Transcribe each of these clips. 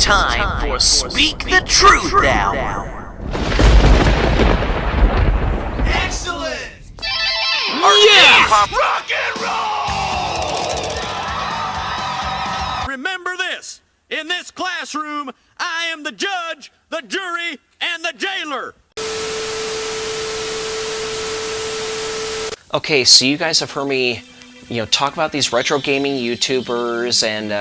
time for Speak the Truth Hour. Excellent! Yes! Rock and roll! Remember this. In this classroom, I am the judge, the jury, and the jailer. Okay, so you guys have heard me, talk about these retro gaming YouTubers and,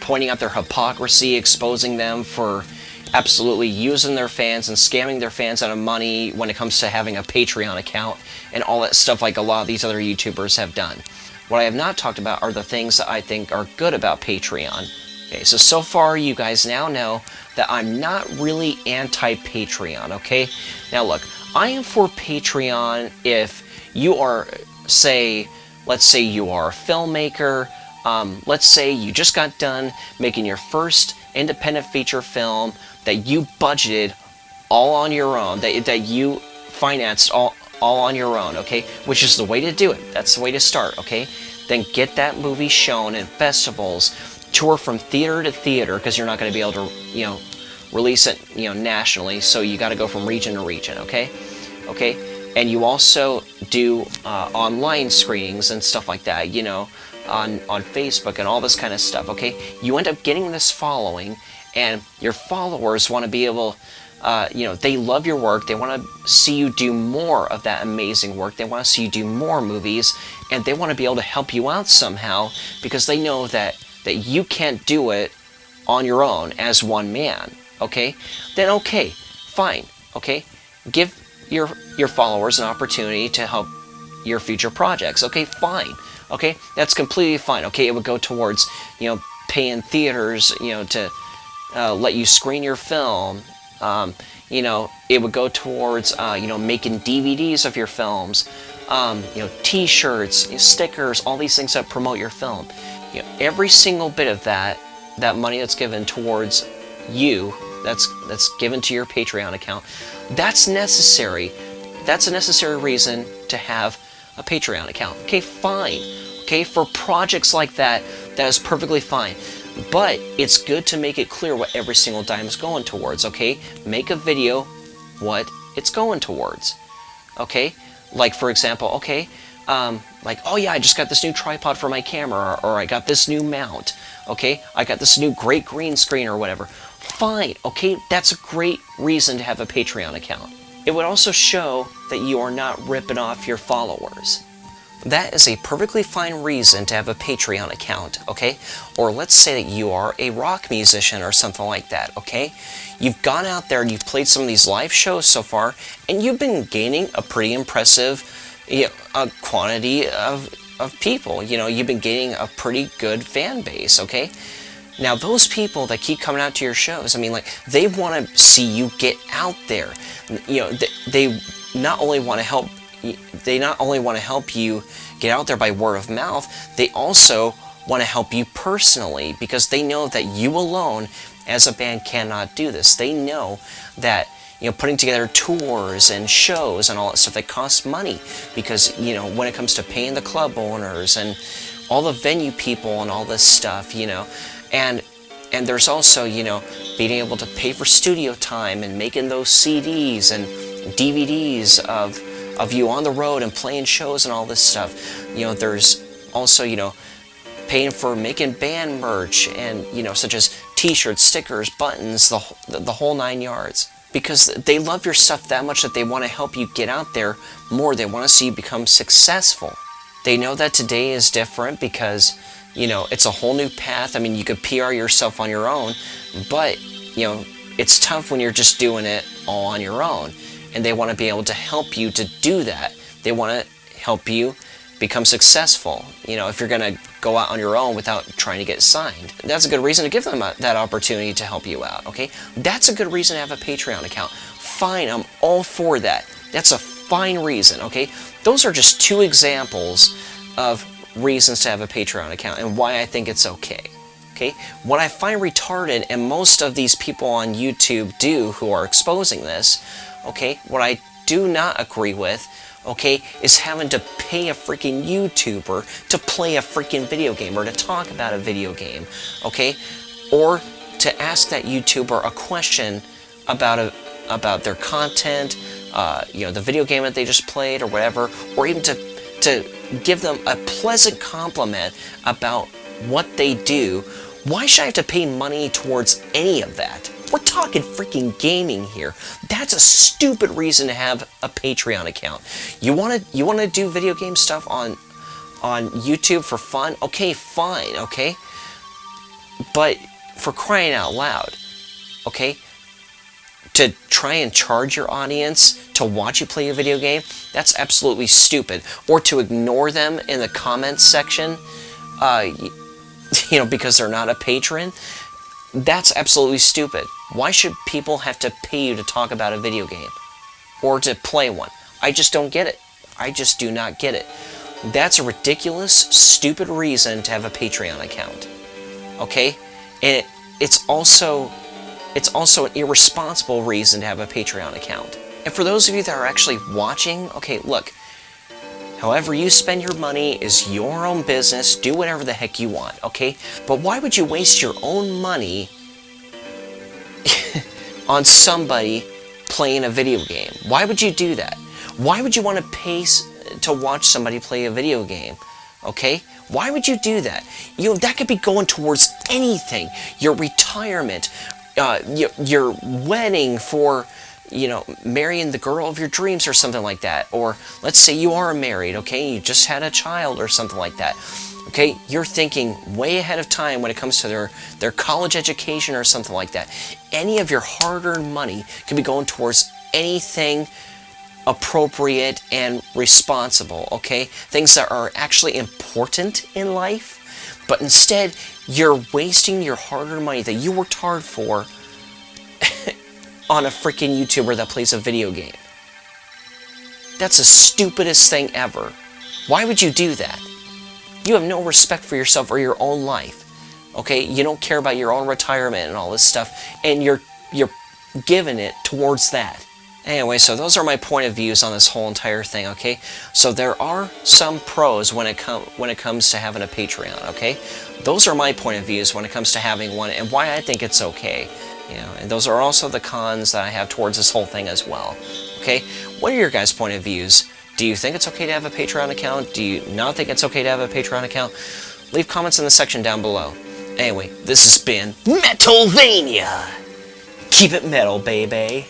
pointing out their hypocrisy, exposing them for absolutely using their fans and scamming their fans out of money when it comes to having a Patreon account and all that stuff like a lot of these other YouTubers have done. What I have not talked about are the things that I think are good about Patreon. Okay, so far you guys now know that I'm not really anti-Patreon, okay? Now look, I am for Patreon if you are, let's say you are a filmmaker, let's say you just got done making your first independent feature film that you budgeted all on your own, that you financed all on your own, okay? Which is the way to do it. That's the way to start, okay? Then get that movie shown in festivals, tour from theater to theater, because you're not going to be able to, release it, nationally, so you got to go from region to region, okay? Okay? And you also do online screenings and stuff like that, on Facebook and all this kind of stuff, okay? You end up getting this following, and your followers want to be able, they love your work, they want to see you do more of that amazing work, they want to see you do more movies, and they want to be able to help you out somehow, because they know that you can't do it on your own as one man, okay? Then okay, fine, okay? Give your followers an opportunity to help your future projects, okay? Fine, okay? That's completely fine, okay? It would go towards, paying theaters, to let you screen your film. It would go towards, making DVDs of your films, T-shirts, stickers, all these things that promote your film. Every single bit of that money that's given towards you, that's given to your Patreon account, that's necessary. That's a necessary reason to have a Patreon account. Okay, fine. Okay, for projects like that is perfectly fine. But it's good to make it clear what every single dime is going towards, okay? Make a video what it's going towards, okay? Like, for example, okay, oh yeah, I just got this new tripod for my camera, or I got this new mount, okay? I got this new great green screen or whatever. Fine, okay? That's a great reason to have a Patreon account. It would also show that you are not ripping off your followers. That is a perfectly fine reason to have a Patreon account, okay? Or let's say that you are a rock musician or something like that, okay? You've gone out there and you've played some of these live shows so far, and you've been gaining a pretty impressive quantity of people. You've been gaining a pretty good fan base, okay? Now, those people that keep coming out to your shows, they want to see you get out there. They not only want to help you get out there by word of mouth, they also want to help you personally, because they know that you alone as a band cannot do this. They know that putting together tours and shows and all that stuff, that costs money, because when it comes to paying the club owners and all the venue people and all this stuff, and there's also being able to pay for studio time and making those CDs and DVDs of you on the road and playing shows and all this stuff. There's also paying for making band merch and such as T-shirts, stickers, buttons, the whole 9 yards. Because they love your stuff that much that they want to help you get out there more. They want to see you become successful. They know that today is different because it's a whole new path. You could PR yourself on your own, but it's tough when you're just doing it all on your own. And they want to be able to help you to do that. They want to help you become successful. If you're going to go out on your own without trying to get signed, that's a good reason to give them that opportunity to help you out, okay? That's a good reason to have a Patreon account. Fine, I'm all for that. That's a fine reason, okay? Those are just 2 examples of reasons to have a Patreon account and why I think it's okay. Okay? What I find retarded, and most of these people on YouTube do who are exposing this, okay, what I do not agree with, okay, is having to pay a freaking YouTuber to play a freaking video game or to talk about a video game, okay? Or to ask that YouTuber a question about their content, the video game that they just played or whatever, or even to give them a pleasant compliment about what they do. Why should I have to pay money towards any of that? We're talking freaking gaming here. That's a stupid reason to have a Patreon account. You wanna do video game stuff on YouTube for fun? Okay, fine, okay? But for crying out loud, okay? To try and charge your audience to watch you play a video game, that's absolutely stupid. Or to ignore them in the comments section, because they're not a patron, that's absolutely stupid. Why should people have to pay you to talk about a video game? Or to play one? I just don't get it. I just do not get it. That's a ridiculous, stupid reason to have a Patreon account. Okay? And it's also an irresponsible reason to have a Patreon account. And for those of you that are actually watching, okay, look, however you spend your money is your own business. Do whatever the heck you want, okay? But why would you waste your own money on somebody playing a video game? Why would you do that? Why would you want to pay to watch somebody play a video game? Okay? Why would you do that? That could be going towards anything. Your retirement, your wedding, for marrying the girl of your dreams or something like that. Or let's say you are married, okay? You just had a child or something like that. Okay? You're thinking way ahead of time when it comes to their college education or something like that. Any of your hard-earned money could be going towards anything appropriate and responsible, okay? Things that are actually important in life, but instead you're wasting your hard-earned money that you worked hard for on a freaking YouTuber that plays a video game. That's the stupidest thing ever. Why would you do that? You have no respect for yourself or your own life, okay? You don't care about your own retirement and all this stuff, and you're giving it towards that. Anyway, so those are my point of views on this whole entire thing, okay? So there are some pros when it comes to having a Patreon, okay? Those are my point of views when it comes to having one and why I think it's okay. And those are also the cons that I have towards this whole thing as well, okay? What are your guys' point of views? Do you think it's okay to have a Patreon account? Do you not think it's okay to have a Patreon account? Leave comments in the section down below. Anyway, this has been Metalvania! Keep it metal, baby.